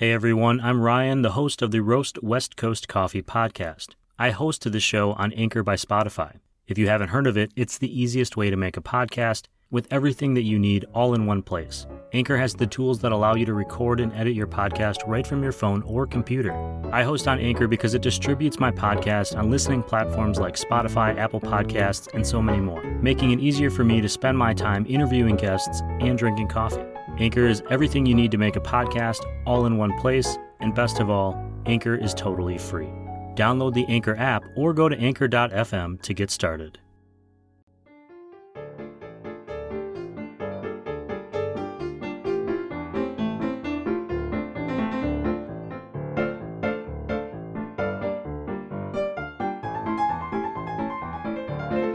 Hey everyone, I'm Ryan, the host of the Roast West Coast Coffee podcast. I host the show on Anchor by Spotify. If you haven't heard of it, it's the easiest way to make a podcast with everything that you need all in one place. Anchor has the tools that allow you to record and edit your podcast right from your phone or computer. I host on Anchor because it distributes my podcast on listening platforms like Spotify, Apple Podcasts, and so many more, making it easier for me to spend my time interviewing guests and drinking coffee. Anchor is everything you need to make a podcast all in one place, and best of all, Anchor is totally free. Download the Anchor app or go to Anchor.fm to get started.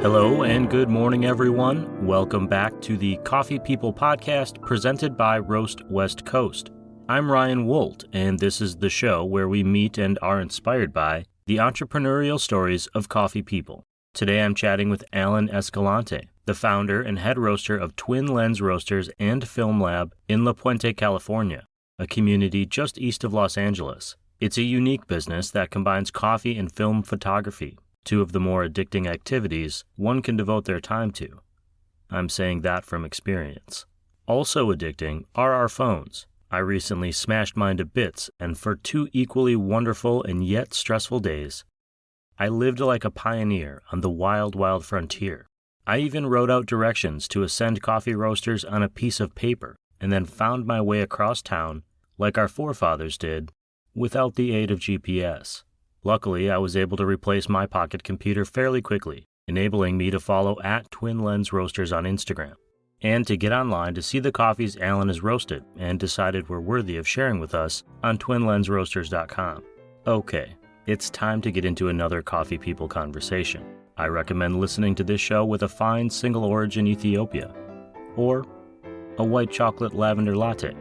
Hello and good morning, everyone. Welcome back to the Coffee People podcast presented by Roast West Coast. I'm Ryan Wolt, and this is the show where we meet and are inspired by the entrepreneurial stories of coffee people. Today I'm chatting with Alan Escalante, the founder and head roaster of Twin Lens Roasters and Film Lab in La Puente, California, a community just east of Los Angeles. It's a unique business that combines coffee and film photography, two of the more addicting activities one can devote their time to. I'm saying that from experience. Also addicting are our phones. I recently smashed mine to bits, and for 2 equally wonderful and yet stressful days, I lived like a pioneer on the wild, wild frontier. I even wrote out directions to ascend coffee roasters on a piece of paper, and then found my way across town, like our forefathers did, without the aid of GPS. Luckily, I was able to replace my pocket computer fairly quickly, enabling me to follow at Twin Lens Roasters on Instagram, and to get online to see the coffees Alan has roasted and decided were worthy of sharing with us on twinlensroasters.com. Okay, it's time to get into another Coffee People conversation. I recommend listening to this show with a fine single origin Ethiopia, or a white chocolate lavender latte.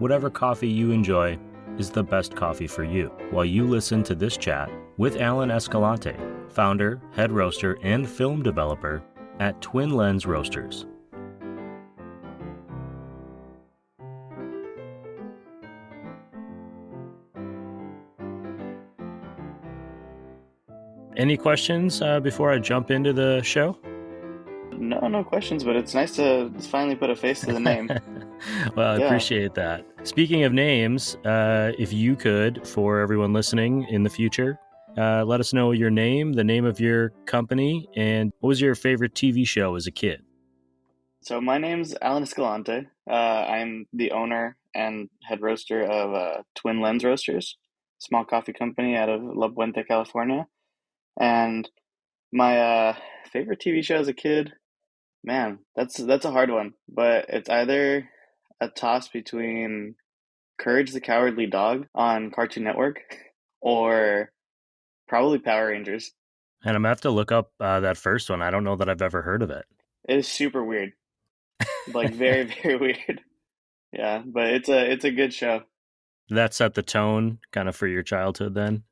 Whatever coffee you enjoy is the best coffee for you, while you listen to this chat with Alan Escalante, founder, head roaster, and film developer at Twin Lens Roasters. Any questions before I jump into the show? No questions, but it's nice to finally put a face to the name. Well, I appreciate that. Speaking of names, if you could, for everyone listening in the future, let us know your name, the name of your company, and what was your favorite TV show as a kid? So my name's Alan Escalante. I'm the owner and head roaster of Twin Lens Roasters, small coffee company out of La Puente, California. And my favorite TV show as a kid, man, that's a hard one. But it's either a toss between Courage the Cowardly Dog on Cartoon Network or probably Power Rangers. And I'm going to have to look up that first one. I don't know that I've ever heard of it. It is super weird. Like very, very weird. Yeah, but it's a good show. That set the tone kind of for your childhood then?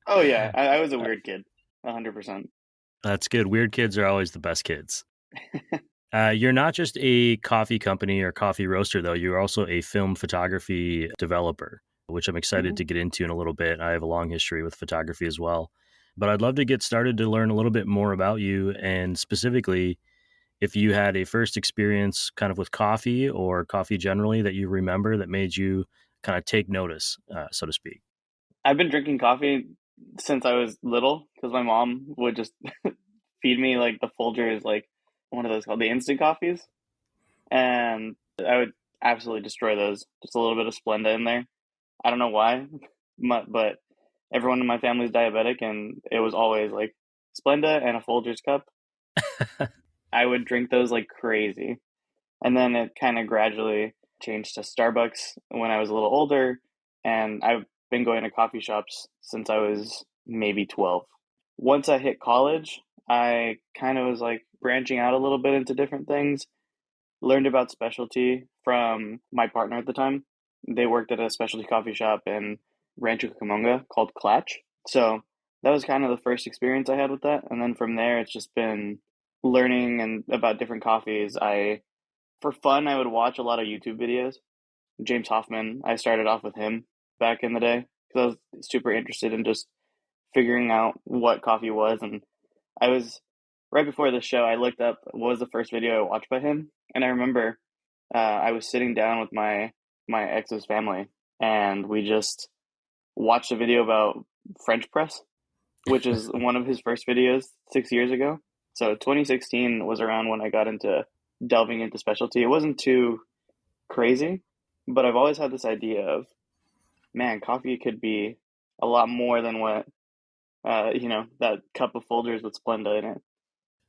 Oh yeah, I was a weird kid, 100%. That's good. Weird kids are always the best kids. You're not just a coffee company or coffee roaster, though. You're also a film photography developer, which I'm excited to get into in a little bit. I have a long history with photography as well. But I'd love to get started to learn a little bit more about you, and specifically, if you had a first experience kind of with coffee or coffee generally that you remember that made you kind of take notice, so to speak. I've been drinking coffee since I was little because my mom would just feed me like the Folgers, like one of those called the instant coffees, and I would absolutely destroy those. Just a little bit of Splenda in there. I don't know why, but everyone in my family is diabetic, and it was always like Splenda and a Folgers cup. I would drink those like crazy. And then it kind of gradually changed to Starbucks when I was a little older. And I've been going to coffee shops since I was maybe 12. Once I hit college, I kind of was like branching out a little bit into different things. Learned about specialty from my partner at the time. They worked at a specialty coffee shop in Rancho Cucamonga called Clatch. So that was kind of the first experience I had with that. And then from there, it's just been learning and about different coffees. For fun, I would watch a lot of YouTube videos, James Hoffman. I started off with him back in the day because I was super interested in just figuring out what coffee was. And I was right before the show, I looked up what was the first video I watched by him. And I remember I was sitting down with my ex's family, and we just watched a video about French press, which is one of his first videos 6 years ago. So 2016 was around when I got into delving into specialty. It wasn't too crazy, but I've always had this idea of, man, coffee could be a lot more than what that cup of Folgers with Splenda in it.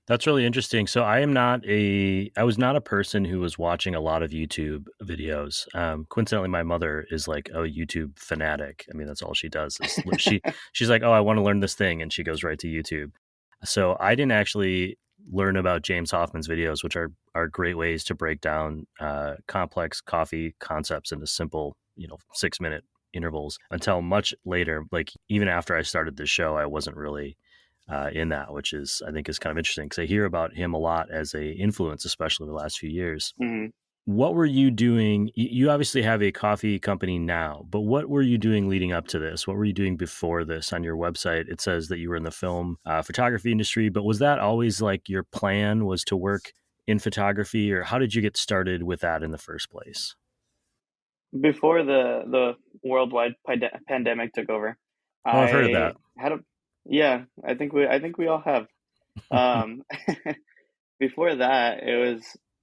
That's really interesting. So I was not a person who was watching a lot of YouTube videos. Coincidentally, my mother is like a YouTube fanatic. I mean, that's all she does is she's like, oh, I want to learn this thing. And she goes right to YouTube. So I didn't actually learn about James Hoffman's videos, which are great ways to break down complex coffee concepts into simple, 6-minute intervals until much later. Like even after I started this show, I wasn't really in that, which is I think is kind of interesting because I hear about him a lot as a influence, especially the last few years. Mm-hmm. What were you doing? You obviously have a coffee company now, but what were you doing leading up to this? What were you doing before this? On your website, it says that you were in the film photography industry, but was that always like your plan was to work in photography, or how did you get started with that in the first place? Before the worldwide pandemic took over, Oh, I've heard of I that. had a yeah, I think we all have. Um, Before that,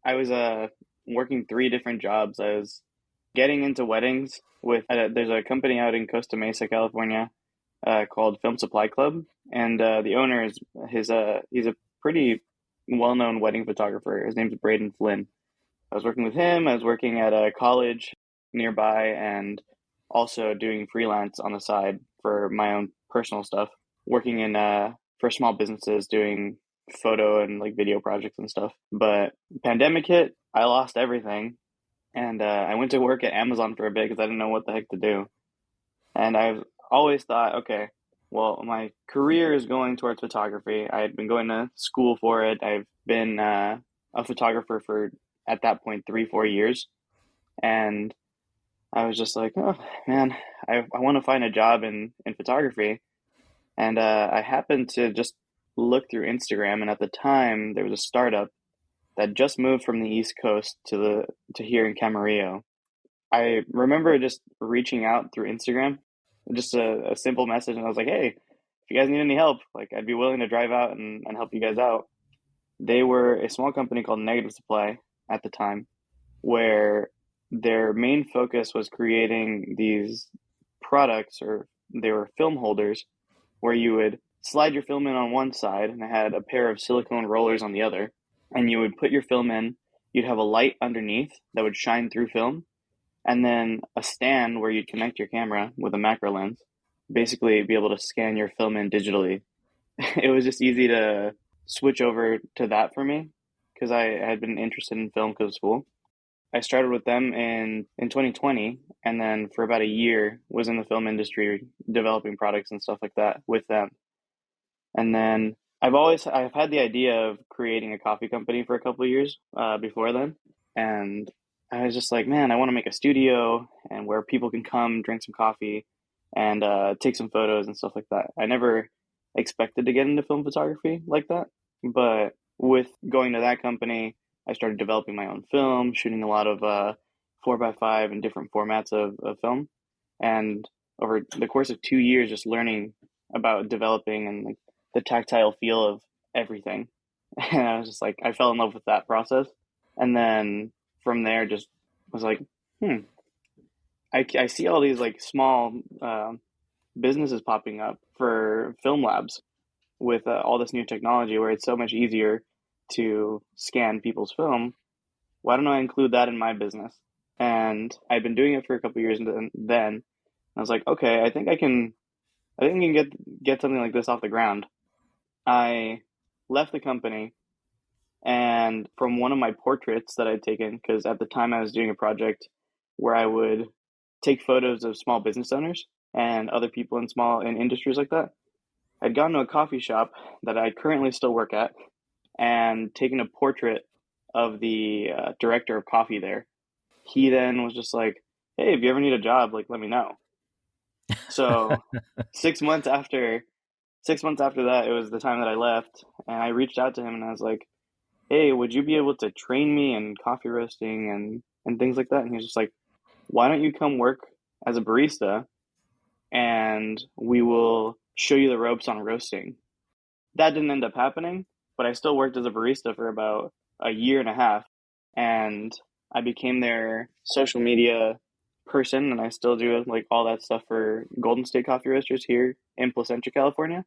I was working three different jobs. I was getting into weddings with there's a company out in Costa Mesa, California, called Film Supply Club, and the owner is he's a pretty well-known wedding photographer. His name's Braden Flynn. I was working with him. I was working at a college nearby and also doing freelance on the side for my own personal stuff, working in for small businesses doing photo and like video projects and stuff. But pandemic hit, I lost everything, and I went to work at Amazon for a bit because I didn't know what the heck to do. And I've always thought, okay, well, my career is going towards photography. I had been going to school for it. I've been a photographer for, at that point, 3, 4 years. And I was just like, oh man, I want to find a job in photography. And I happened to just look through Instagram, and at the time there was a startup that just moved from the East Coast to here in Camarillo. I remember just reaching out through Instagram, just a simple message, and I was like, hey, if you guys need any help, like I'd be willing to drive out and help you guys out. They were a small company called Negative Supply at the time, where their main focus was creating these products, or they were film holders, where you would slide your film in on one side and it had a pair of silicone rollers on the other, and you would put your film in. You'd have a light underneath that would shine through film, and then a stand where you'd connect your camera with a macro lens, basically be able to scan your film in digitally. It was just easy to switch over to that for me because I had been interested in film because of school. I started with them in 2020, and then for about a year was in the film industry developing products and stuff like that with them. And then I've had the idea of creating a coffee company for a couple of years before then, and I was just like, man, I want to make a studio and where people can come drink some coffee and take some photos and stuff like that. I never expected to get into film photography like that, but with going to that company, I started developing my own film, shooting a lot of 4x5 and different formats of film, and over the course of 2 years, just learning about developing and like the tactile feel of everything. And I was just like, I fell in love with that process. And then from there, just was like, hmm, I see all these like small businesses popping up for film labs with all this new technology where it's so much easier to scan people's film. Why don't I include that in my business? And I've been doing it for a couple of years, and then I was like, okay, I think I can get something like this off the ground. I left the company, and from one of my portraits that I'd taken, because at the time I was doing a project where I would take photos of small business owners and other people in industries like that. I'd gone to a coffee shop that I currently still work at and taken a portrait of the director of coffee there. He then was just like, hey, if you ever need a job, like let me know. So 6 months after 6 months after that, it was the time that I left, and I reached out to him and I was like, hey, would you be able to train me in coffee roasting and things like that? And he was just like, why don't you come work as a barista and we will show you the ropes on roasting. That didn't end up happening, but I still worked as a barista for about a year and a half, and I became their social media person, and I still do like all that stuff for Golden State Coffee Roasters here in Placentia, California.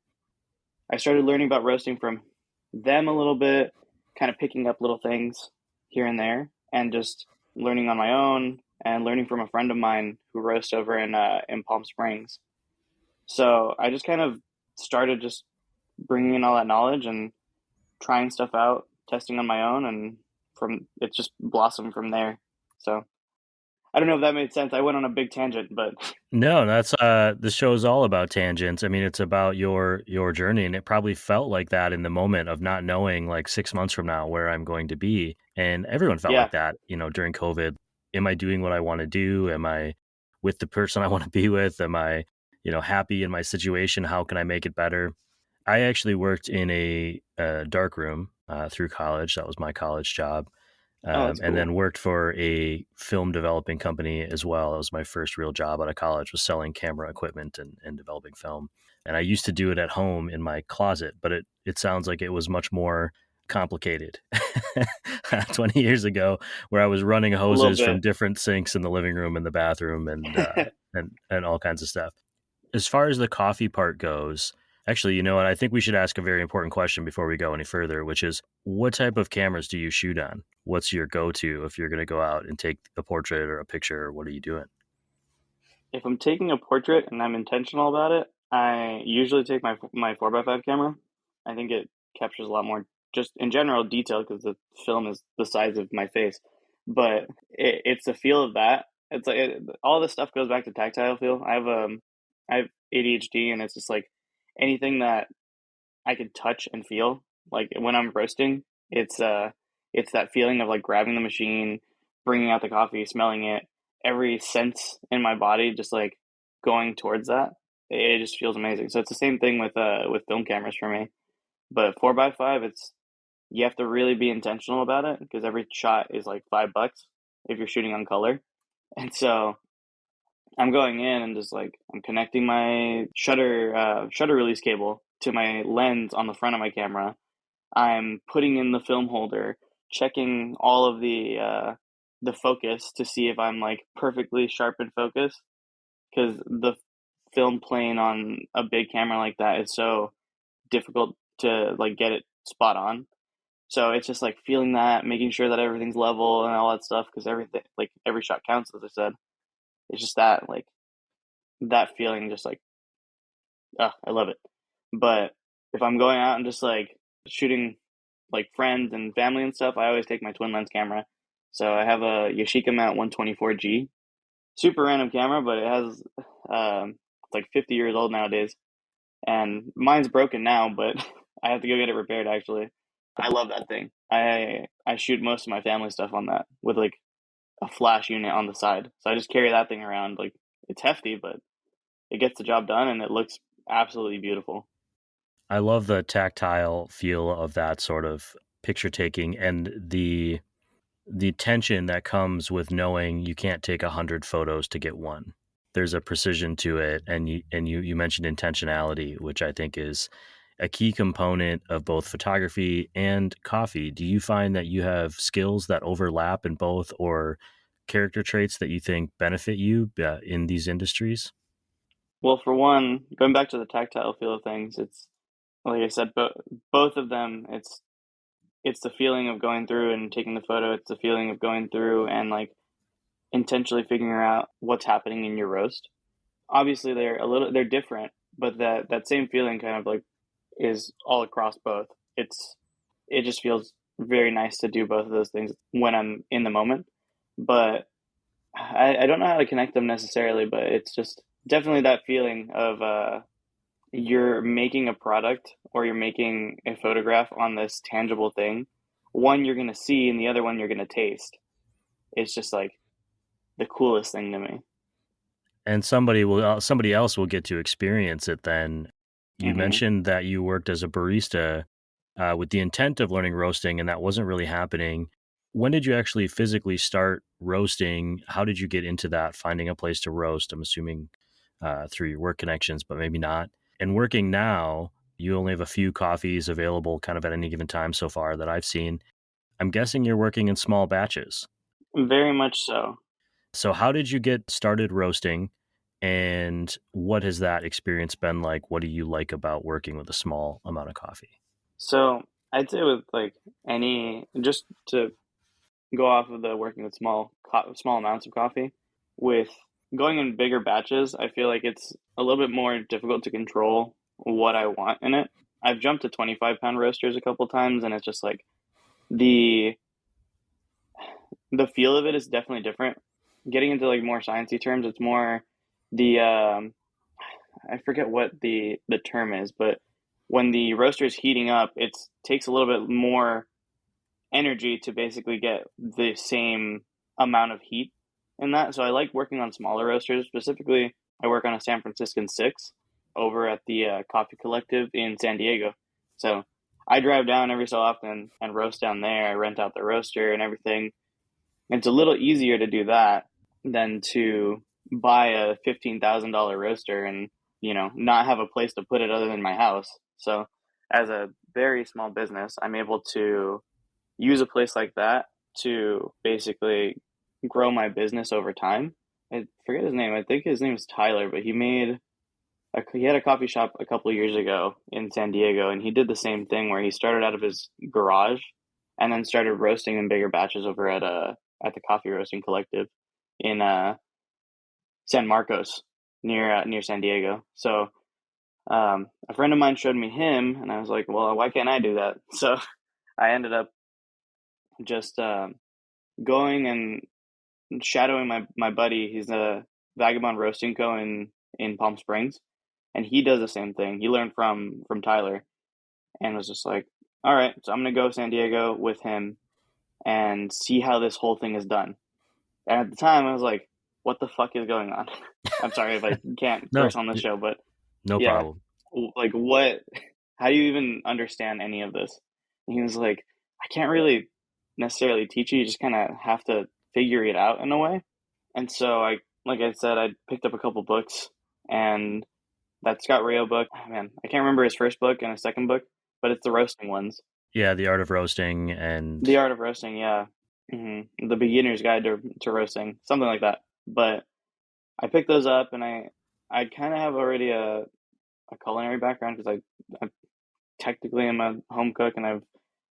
I started learning about roasting from them a little bit, kind of picking up little things here and there, and just learning on my own and learning from a friend of mine who roasts over in Palm Springs. So I just kind of started just bringing in all that knowledge and trying stuff out, testing on my own, and from it just blossomed from there. So I don't know if that made sense. I went on a big tangent, but No, that's the show is all about tangents. I mean, it's about your journey, and it probably felt like that in the moment of not knowing like 6 months from now where I'm going to be. And everyone felt yeah, like that, during COVID. Am I doing what I want to do? Am I with the person I want to be with? Am I, happy in my situation? How can I make it better? I actually worked in a dark room through college. That was my college job, oh, that's and cool. then worked for a film developing company as well. That was my first real job out of college, was selling camera equipment and developing film. And I used to do it at home in my closet, but it sounds like it was much more complicated 20 years ago, where I was running A little hoses from bit. different sinks in the living room and the bathroom and all kinds of stuff. As far as the coffee part goes, actually, you know what? I think we should ask a very important question before we go any further, which is what type of cameras do you shoot on? What's your go to if you're going to go out and take a portrait or a picture? What are you doing? If I'm taking a portrait and I'm intentional about it, I usually take my 4x5 camera. I think it captures a lot more, just in general, detail because the film is the size of my face. But it's the feel of that. It's like all this stuff goes back to tactile feel. I have ADHD, and it's just like anything that I could touch and feel. Like when I'm roasting, it's uh it's that feeling of like grabbing the machine, bringing out the coffee, smelling it, every sense in my body just like going towards that. It just feels amazing. So it's the same thing with film cameras for me. But 4x5, it's you have to really be intentional about it because every shot is like $5 if you're shooting on color. And so I'm going in and just like I'm connecting my shutter release cable to my lens on the front of my camera. I'm putting in the film holder, checking all of the focus to see if I'm like perfectly sharp in focus because the film plane on a big camera like that is so difficult to like get it spot on. So it's just like feeling that, making sure that everything's level and all that stuff because everything like every shot counts as I said. It's just that like that feeling just like I love it. But if I'm going out and just like shooting like friends and family and stuff, I always take my twin lens camera. So I have a Yashica mount 124G. Super random camera, but it has it's like 50 years old nowadays. And mine's broken now, but I have to go get it repaired actually. I love that thing. I shoot most of my family stuff on that with like a flash unit on the side. So I just carry that thing around like it's hefty, but it gets the job done and it looks absolutely beautiful. I love the tactile feel of that sort of picture taking and the tension that comes with knowing you can't take 100 photos to get one. There's a precision to it, and you mentioned intentionality, which I think is a key component of both photography and coffee. Do you find that you have skills that overlap in both, or character traits that you think benefit you in these industries? Well, for one, going back to the tactile feel of things, it's like I said, both of them, it's the feeling of going through and taking the photo. It's the feeling of going through and like intentionally figuring out what's happening in your roast. Obviously, they're different, but that same feeling kind of like is all across both. It just feels very nice to do both of those things when I'm in the moment. But I don't know how to connect them necessarily, but it's just definitely that feeling of you're making a product or you're making a photograph on this tangible thing. One you're going to see and the other one you're going to taste. It's just like the coolest thing to me. And somebody else will get to experience it then. You Hmm. mentioned that you worked as a barista with the intent of learning roasting, and that wasn't really happening. When did you actually physically start roasting? How did you get into that, finding a place to roast? I'm assuming through your work connections, but maybe not. And working now, you only have a few coffees available kind of at any given time so far that I've seen. I'm guessing you're working in small batches. Very much so. So, how did you get started roasting? And what has that experience been like? What do you like about working with a small amount of coffee? So I'd say with like any, just to go off of the working with small amounts of coffee, with going in bigger batches, I feel like it's a little bit more difficult to control what I want in it. I've jumped to 25-pound roasters a couple times, and it's just like the the feel of it is definitely different. Getting into like more sciencey terms, it's more the I forget what the term is, but when the roaster is heating up, it takes a little bit more energy to basically get the same amount of heat in that. So I like working on smaller roasters. Specifically, I work on a San Franciscan 6 over at the Coffee Collective in San Diego. So I drive down every so often and roast down there. I rent out the roaster and everything. It's a little easier to do that than to buy a $15,000 roaster and, not have a place to put it other than my house. So as a very small business, I'm able to use a place like that to basically grow my business over time. I forget his name. I think his name is Tyler, but he had a coffee shop a couple of years ago in San Diego, and he did the same thing where he started out of his garage and then started roasting in bigger batches over at the Coffee Roasting Collective in San Marcos near San Diego. So a friend of mine showed me him, and I was like, well, why can't I do that? So I ended up just going and shadowing my buddy. He's a Vagabond Roasting Co. in Palm Springs, and he does the same thing. He learned from Tyler, and was just like, all right, so I'm gonna go San Diego with him and see how this whole thing is done. And at the time, I was like, what the fuck is going on? I'm sorry if I can't No, curse on the show, but no yeah, problem. like what? How do you even understand any of this? And he was like, I can't really necessarily teach you. You just kind of have to figure it out in a way. And so like I said, I picked up a couple books, and that Scott Rayo book. Oh, man, I can't remember his first book and his second book, but it's the roasting ones. Yeah, the art of roasting and The Art of Roasting, yeah. The Beginner's Guide to Roasting, something like that. But I picked those up, and I kind of have already a culinary background because I technically am a home cook, and I've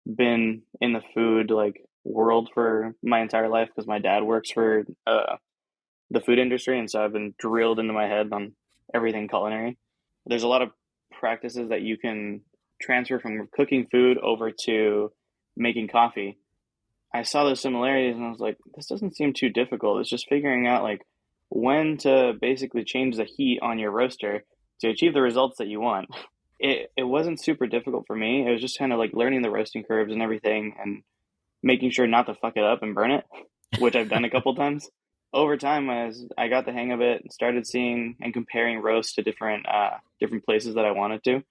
been in the food like world for my entire life because my dad works for the food industry, and so I've been drilled into my head on everything culinary. There's a lot of practices that you can transfer from cooking food over to making coffee. I saw those similarities and I was like, this doesn't seem too difficult. It's just figuring out like when to basically change the heat on your roaster to achieve the results that you want. It wasn't super difficult for me. It was just kind of like learning the roasting curves and everything and making sure not to fuck it up and burn it, which I've done a couple times. Over time, as I got the hang of it, started seeing and comparing roasts to different places that I wanted to.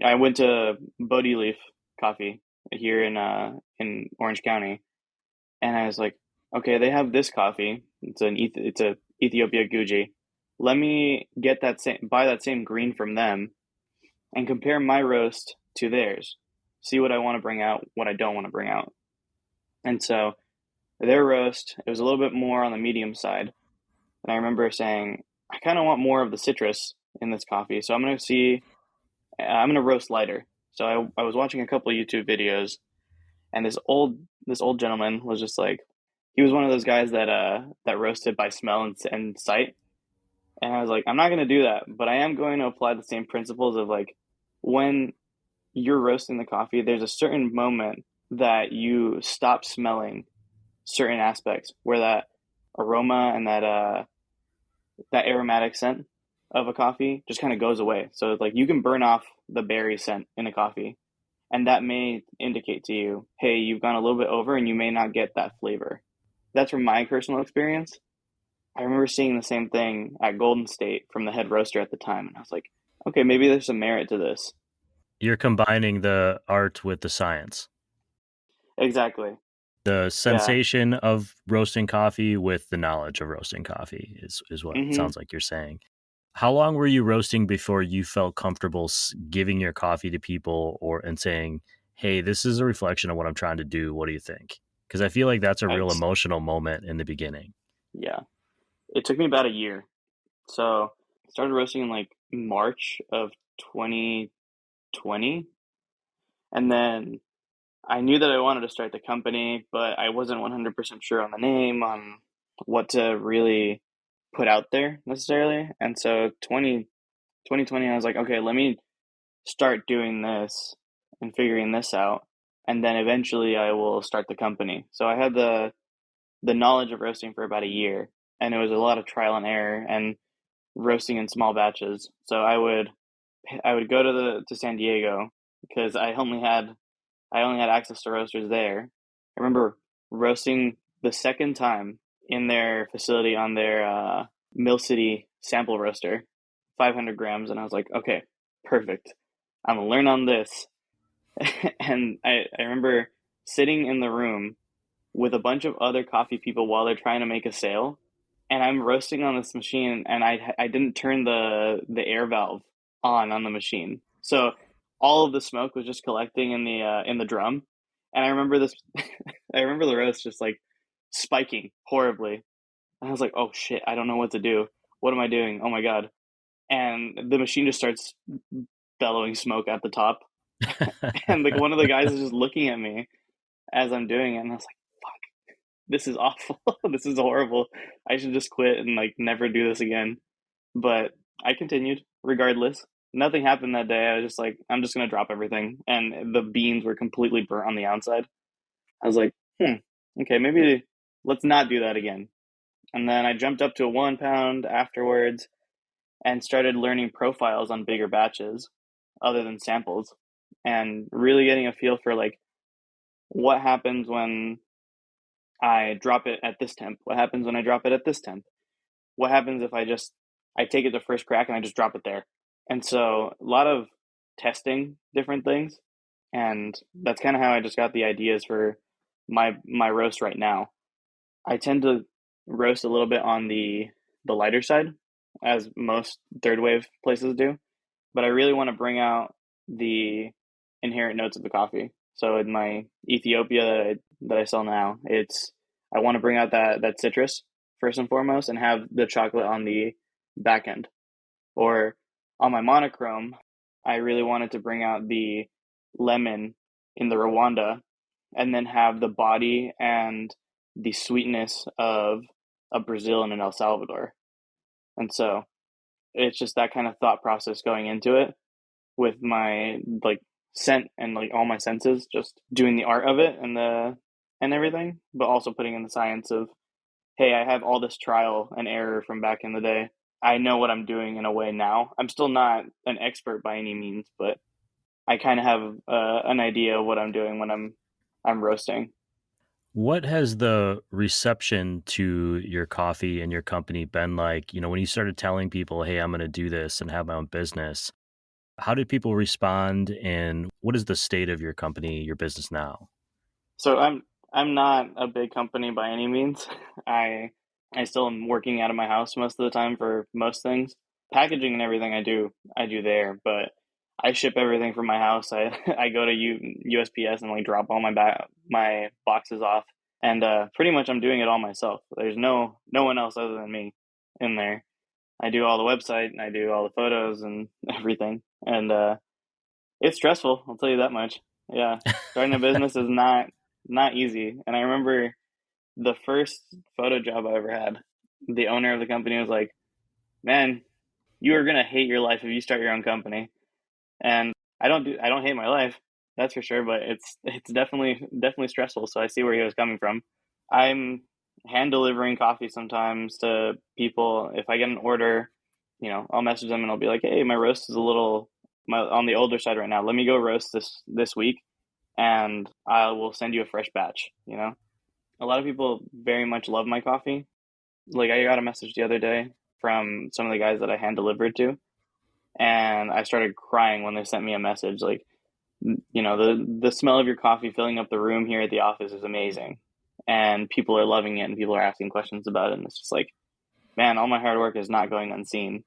I went to Bodhi Leaf Coffee here in Orange County, and I was like, okay, they have this coffee. It's a Ethiopia Guji. Let me get buy that same green from them and compare my roast to theirs. See what I want to bring out, what I don't want to bring out. And so their roast, it was a little bit more on the medium side. And I remember saying, I kind of want more of the citrus in this coffee. So I'm going to roast lighter. So I was watching a couple of YouTube videos, and this old gentleman was just like, he was one of those guys that roasted by smell and sight. And I was like, I'm not going to do that, but I am going to apply the same principles of like when you're roasting the coffee, there's a certain moment that you stop smelling certain aspects where that aroma and that aromatic scent of a coffee just kind of goes away. So like you can burn off the berry scent in a coffee, and that may indicate to you, hey, you've gone a little bit over and you may not get that flavor. That's from my personal experience. I remember seeing the same thing at Golden State from the head roaster at the time, and I was like, okay, maybe there's some merit to this. You're combining the art with the science. Exactly. The Yeah. sensation of roasting coffee with the knowledge of roasting coffee is what it hmm sounds like you're saying. How long were you roasting before you felt comfortable giving your coffee to people or and saying, "Hey, this is a reflection of what I'm trying to do. What do you think?" Because I feel like that's a real It's emotional moment in the beginning. yeah. It took me about a year. So I started roasting in like March of 2020, and then I knew that I wanted to start the company, but I wasn't 100% sure on the name, on what to really put out there necessarily. And so 2020, I was like, okay, let me start doing this and figuring this out. And then eventually I will start the company. So I had the knowledge of roasting for about a year, and it was a lot of trial and error and roasting in small batches. So I would go to San Diego because I only had access to roasters there. I remember roasting the second time in their facility on their Mill City sample roaster, 500 grams, and I was like, okay, perfect. I'm gonna learn on this. And I remember sitting in the room with a bunch of other coffee people while they're trying to make a sale, and I'm roasting on this machine, and I didn't turn the air valve on the machine, so all of the smoke was just collecting in the drum, and I remember this, I remember the roast just like spiking horribly, and I was like, oh shit, I don't know what to do. What am I doing? Oh my god! And the machine just starts bellowing smoke at the top, and like one of the guys is just looking at me as I'm doing it, and I was like, this is awful. This is horrible. I should just quit and like never do this again. But I continued regardless. Nothing happened that day. I was just like, I'm just gonna drop everything. And the beans were completely burnt on the outside. I was like, okay, maybe let's not do that again. And then I jumped up to a 1 pound afterwards and started learning profiles on bigger batches other than samples and really getting a feel for like what happens when I drop it at this temp? What happens when I drop it at this temp? What happens if I take it to first crack and I just drop it there? And so a lot of testing different things, and that's kind of how I just got the ideas for my roast right now. I tend to roast a little bit on the lighter side, as most third wave places do, but I really want to bring out the inherent notes of the coffee. So in my Ethiopia that I sell now, I want to bring out that citrus first and foremost, and have the chocolate on the back end. Or on my monochrome, I really wanted to bring out the lemon in the Rwanda, and then have the body and the sweetness of a Brazil and an El Salvador. And so it's just that kind of thought process going into it, with my like scent and like all my senses, just doing the art of it and everything, but also putting in the science of, hey, I have all this trial and error from back in the day. I know what I'm doing in a way now. I'm still not an expert by any means, but I kind of have an idea of what I'm doing when I'm roasting. What has the reception to your coffee and your company been like? When you started telling people, "Hey, I'm going to do this and have my own business," how did people respond, and what is the state of your company, your business now? So I'm not a big company by any means. I I still am working out of my house most of the time for most things. Packaging and everything I do there, but I ship everything from my house. I I go to USPS and like drop all my boxes off, and pretty much I'm doing it all myself. There's no one else other than me in there. I do all the website and I do all the photos and everything, and it's stressful. I'll tell you that much. Yeah, starting a business is not easy. And I remember the first photo job I ever had. The owner of the company was like, "Man, you are gonna hate your life if you start your own company." And I don't hate my life, that's for sure. But it's definitely stressful. So I see where he was coming from. I'm hand delivering coffee sometimes to people. If I get an order, I'll message them and I'll be like, "Hey, my roast is a little on the older side right now. Let me go roast this week, and I will send you a fresh batch." A lot of people very much love my coffee, like I got a message the other day from some of the guys that I hand delivered to, and I started crying when they sent me a message like, the smell of your coffee filling up the room here at the office is amazing, and people are loving it, and people are asking questions about it, and it's just like, man, all my hard work is not going unseen,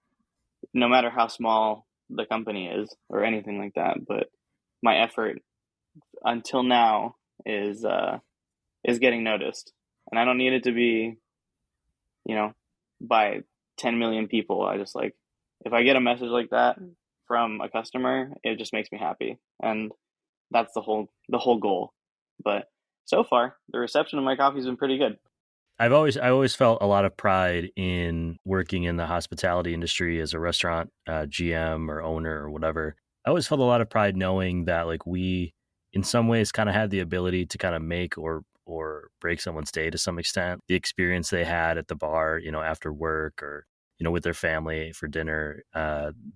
no matter how small the company is or anything like that. But my effort until now is getting noticed, and I don't need it to be, you know, by 10 million people. I just like, if I get a message like that from a customer, it just makes me happy, and that's the whole goal. But so far, the reception of my coffee's been pretty good. I always felt a lot of pride in working in the hospitality industry as a restaurant GM or owner or whatever. I always felt a lot of pride knowing that like we, in some ways, kind of had the ability to kind of make or break someone's day to some extent. The experience they had at the bar, after work or with their family for dinner.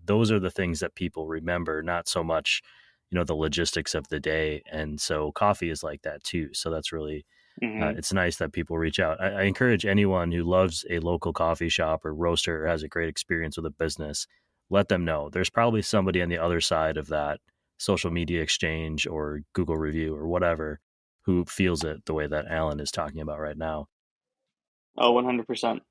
Those are the things that people remember, not so much the logistics of the day. And so coffee is like that too. So that's really Hmm. it's nice that people reach out. I encourage anyone who loves a local coffee shop or roaster or has a great experience with a business, let them know. There's probably somebody on the other side of that social media exchange or Google review or whatever who feels it the way that Alan is talking about right now. Oh, 100%.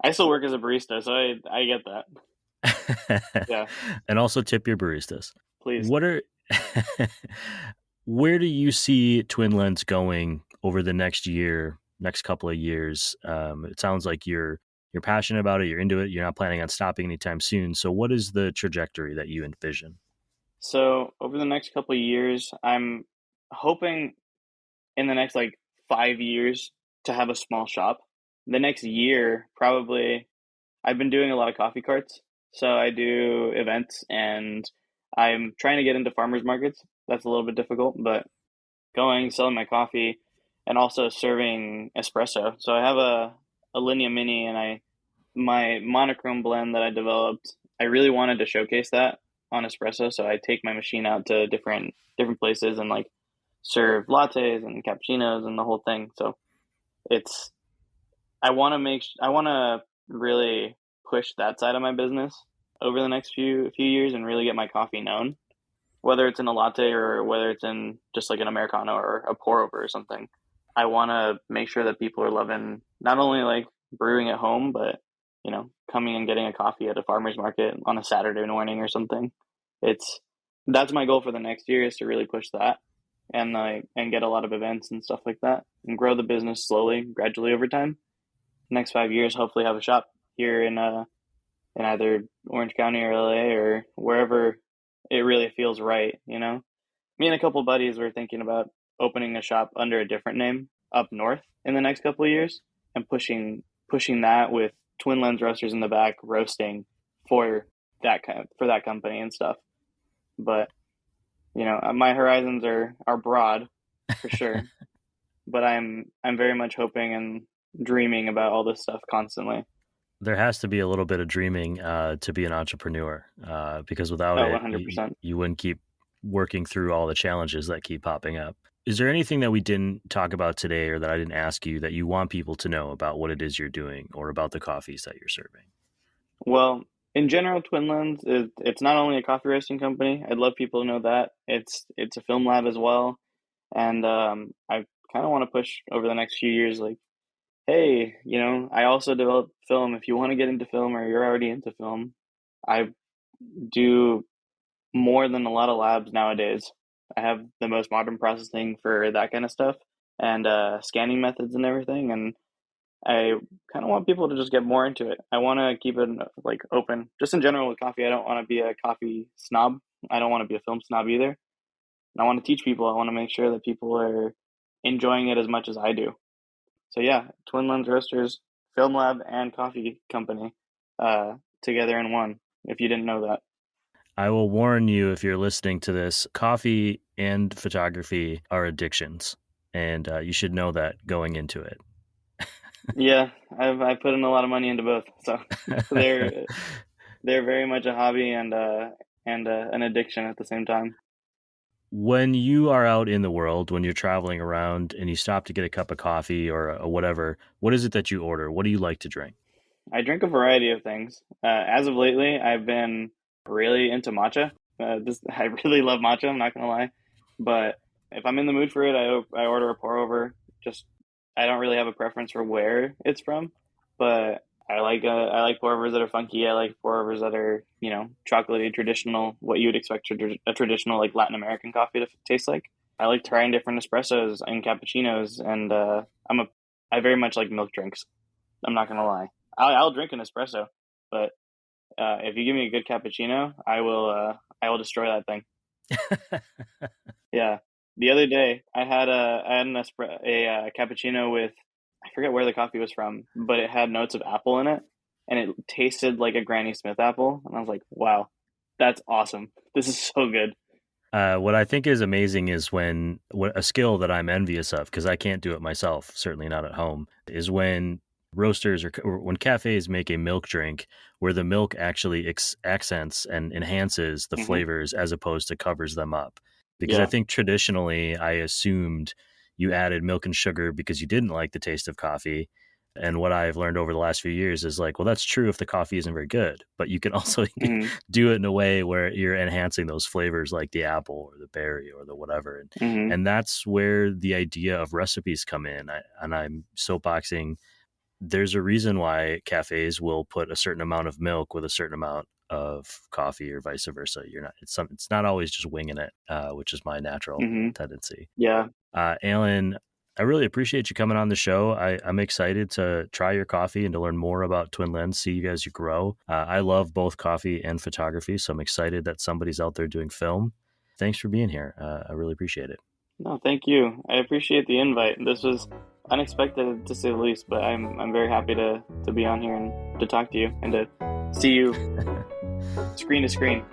I still work as a barista, so I get that. Yeah, And also tip your baristas. please. What are where do you see Twin Lens going over the next year, next couple of years? It sounds like you're passionate about it, you're into it, you're not planning on stopping anytime soon. So what is the trajectory that you envision? So over the next couple of years, I'm hoping in the next like 5 years to have a small shop. The next year, probably, I've been doing a lot of coffee carts. So I do events, and I'm trying to get into farmers markets. That's a little bit difficult, but going, selling my coffee, and also serving espresso. So I have a Linea Mini, and my monochrome blend that I developed. I really wanted to showcase that on espresso, so I take my machine out to different places and like serve lattes and cappuccinos and the whole thing. So it's I want to really push that side of my business over the next few years and really get my coffee known, whether it's in a latte or whether it's in just like an americano or a pour over or something. I want to make sure that people are loving not only like brewing at home, but coming and getting a coffee at a farmer's market on a Saturday morning or something. It's that's my goal for the next year, is to really push that and get a lot of events and stuff like that and grow the business slowly, gradually over time. Next 5 years, hopefully have a shop here in either Orange County or LA or wherever it really feels right. Me and a couple buddies were thinking about opening a shop under a different name up north in the next couple of years and pushing that with Twin Lens roasters in the back, roasting for for that company and stuff. But my horizons are broad for sure. But I'm very much hoping and dreaming about all this stuff constantly. There has to be a little bit of dreaming to be an entrepreneur because without Oh, it, 100%. you wouldn't keep working through all the challenges that keep popping up. Is there anything that we didn't talk about today or that I didn't ask you that you want people to know about what it is you're doing or about the coffees that you're serving? Well, in general, Twin Lens it's not only a coffee roasting company. I'd love people to know that it's a film lab as well, and I kind of want to push over the next few years, like, hey, I also develop film. If you want to get into film or you're already into film, I do more than a lot of labs nowadays. I have the most modern processing for that kind of stuff and scanning methods and everything, and I kind of want people to just get more into it. I want to keep it like open. Just in general with coffee, I don't want to be a coffee snob. I don't want to be a film snob either. And I want to teach people. I want to make sure that people are enjoying it as much as I do. So yeah, Twin Lens Roasters, Film Lab, and Coffee Company, together in one. If you didn't know that. I will warn you if you're listening to this, coffee and photography are addictions, and you should know that going into it. Yeah, I put in a lot of money into both, so they're they're very much a hobby and an addiction at the same time. When you are out in the world, when you're traveling around and you stop to get a cup of coffee or whatever, what is it that you order? What do you like to drink? I drink a variety of things. As of lately, I've been really into matcha. I really love matcha. I'm not gonna lie, but if I'm in the mood for it, I order a pour over. Just I don't really have a preference for where it's from, but I like pour overs that are funky. I like pour overs that are chocolatey, traditional, what you would expect a traditional like Latin American coffee to taste like. I like trying different espressos and cappuccinos, and I very much like milk drinks. I'm not gonna lie. I'll drink an espresso, but if you give me a good cappuccino, I will destroy that thing. Yeah. The other day, I had a cappuccino with I forget where the coffee was from, but it had notes of apple in it, and it tasted like a Granny Smith apple, and I was like, wow, that's awesome. This is so good. What I think is amazing is when a skill that I'm envious of, because I can't do it myself, certainly not at home, is when roasters or when cafes make a milk drink where the milk actually accents and enhances the Hmm. flavors as opposed to covers them up. Because I Yeah. think traditionally I assumed you added milk and sugar because you didn't like the taste of coffee. And what I've learned over the last few years is like, well, that's true if the coffee isn't very good, but you can also Hmm. do it in a way where you're enhancing those flavors like the apple or the berry or the whatever. Hmm. And that's where the idea of recipes come in. I'm soapboxing. There's a reason why cafes will put a certain amount of milk with a certain amount of coffee or vice versa. It's not always just winging it, which is my natural Hmm. tendency. Yeah. Alan, I really appreciate you coming on the show. I'm excited to try your coffee and to learn more about Twin Lens, see you guys grow. I love both coffee and photography, so I'm excited that somebody's out there doing film. Thanks for being here. I really appreciate it. No, thank you. I appreciate the invite. This was unexpected to say the least, but I'm very happy to be on here and to talk to you and to see you screen to screen.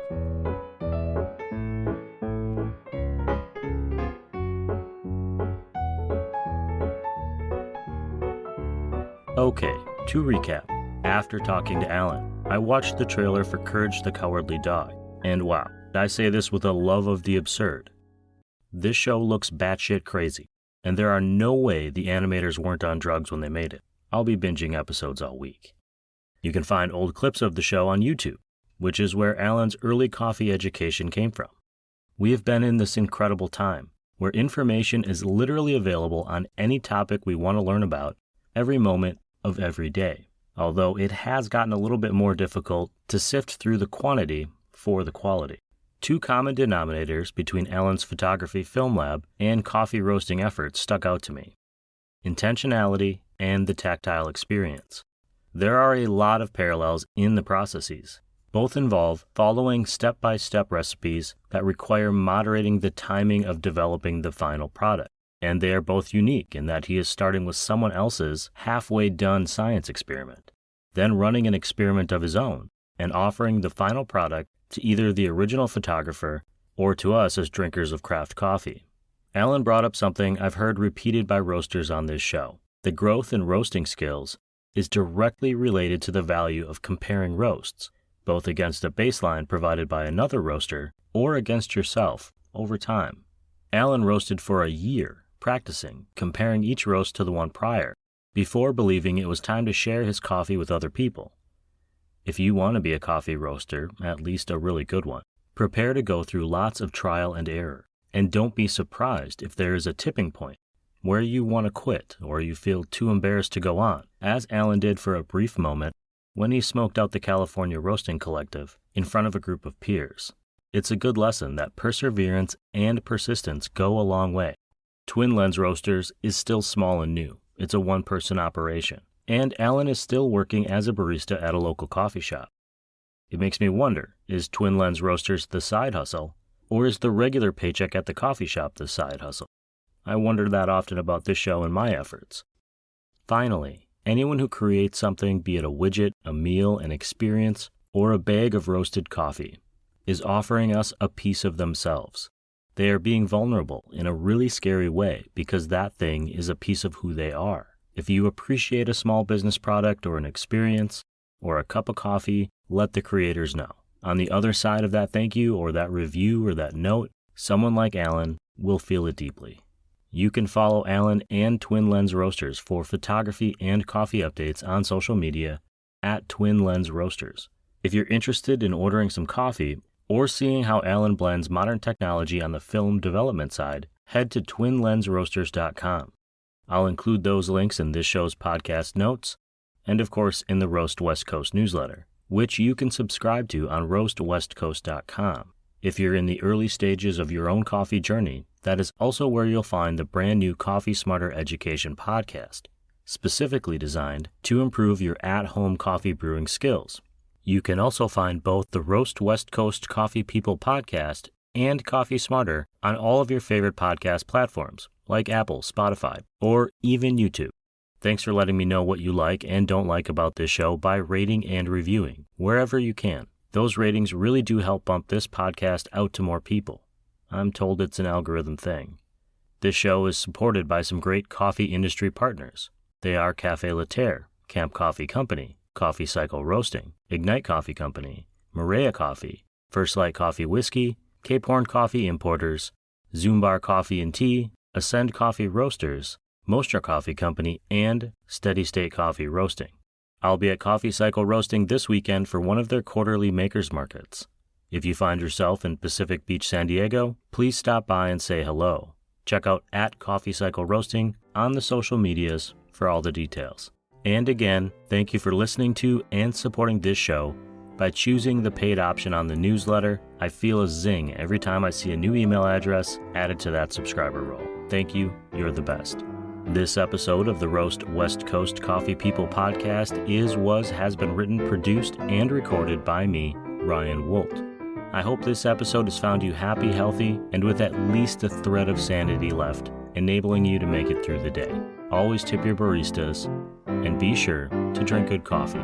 Okay, to recap, after talking to Alan, I watched the trailer for Courage the Cowardly Dog, and wow, I say this with a love of the absurd. This show looks batshit crazy, and there are no way the animators weren't on drugs when they made it. I'll be binging episodes all week. You can find old clips of the show on YouTube, which is where Alan's early coffee education came from. We have been in this incredible time, where information is literally available on any topic we want to learn about every moment of every day, although it has gotten a little bit more difficult to sift through the quantity for the quality. Two common denominators between Alan's photography film lab and coffee roasting efforts stuck out to me: intentionality and the tactile experience. There are a lot of parallels in the processes. Both involve following step-by-step recipes that require moderating the timing of developing the final product. And they are both unique in that he is starting with someone else's halfway done science experiment, then running an experiment of his own, and offering the final product to either the original photographer or to us as drinkers of craft coffee. Alan brought up something I've heard repeated by roasters on this show. The growth in roasting skills is directly related to the value of comparing roasts, both against a baseline provided by another roaster or against yourself over time. Alan roasted for a year, practicing, comparing each roast to the one prior, before believing it was time to share his coffee with other people. If you want to be a coffee roaster, at least a really good one, prepare to go through lots of trial and error, and don't be surprised if there is a tipping point where you want to quit or you feel too embarrassed to go on, as Alan did for a brief moment when he smoked out the California Roasting Collective in front of a group of peers. It's a good lesson that perseverance and persistence go a long way. Twin Lens Roasters is still small and new. It's a one-person operation, and Alan is still working as a barista at a local coffee shop. It makes me wonder, is Twin Lens Roasters the side hustle, or is the regular paycheck at the coffee shop the side hustle? I wonder that often about this show and my efforts. Finally, anyone who creates something, be it a widget, a meal, an experience, or a bag of roasted coffee, is offering us a piece of themselves. They are being vulnerable in a really scary way because that thing is a piece of who they are. If you appreciate a small business product or an experience or a cup of coffee, let the creators know. On the other side of that thank you or that review or that note, someone like Alan will feel it deeply. You can follow Alan and Twin Lens Roasters for photography and coffee updates on social media at Twin Lens Roasters. If you're interested in ordering some coffee or seeing how Alan blends modern technology on the film development side, head to twinlensroasters.com. I'll include those links in this show's podcast notes and, of course, in the Roast West Coast newsletter, which you can subscribe to on roastwestcoast.com. If you're in the early stages of your own coffee journey, that is also where you'll find the brand new Coffee Smarter Education podcast, specifically designed to improve your at-home coffee brewing skills. You can also find both the Roast West Coast Coffee People podcast and Coffee Smarter on all of your favorite podcast platforms, like Apple, Spotify, or even YouTube. Thanks for letting me know what you like and don't like about this show by rating and reviewing wherever you can. Those ratings really do help bump this podcast out to more people. I'm told it's an algorithm thing. This show is supported by some great coffee industry partners. They are Café Laterre, Camp Coffee Company, Coffee Cycle Roasting, Ignite Coffee Company, Maria Coffee, First Light Coffee Whiskey, Cape Horn Coffee Importers, Zumbar Coffee and Tea, Ascend Coffee Roasters, Mostra Coffee Company, and Steady State Coffee Roasting. I'll be at Coffee Cycle Roasting this weekend for one of their quarterly makers markets. If you find yourself in Pacific Beach, San Diego, please stop by and say hello. Check out @Coffee Cycle Roasting on the social medias for all the details. And again, thank you for listening to and supporting this show. By choosing the paid option on the newsletter, I feel a zing every time I see a new email address added to that subscriber roll. Thank you, you're the best. This episode of the Roast West Coast Coffee People podcast has been written, produced, and recorded by me, Ryan Wolt. I hope this episode has found you happy, healthy, and with at least a thread of sanity left, enabling you to make it through the day. Always tip your baristas, and be sure to drink good coffee.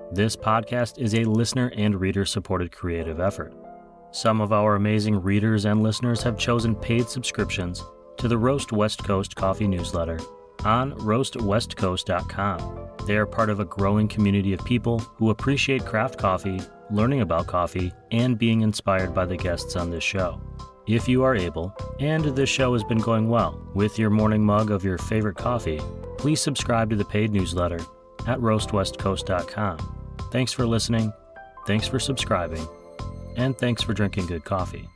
This podcast is a listener and reader-supported creative effort. Some of our amazing readers and listeners have chosen paid subscriptions to the Roast West Coast Coffee newsletter on roastwestcoast.com. They are part of a growing community of people who appreciate craft coffee, learning about coffee, and being inspired by the guests on this show. If you are able, and this show has been going well, with your morning mug of your favorite coffee, please subscribe to the paid newsletter at roastwestcoast.com. Thanks for listening, thanks for subscribing, and thanks for drinking good coffee.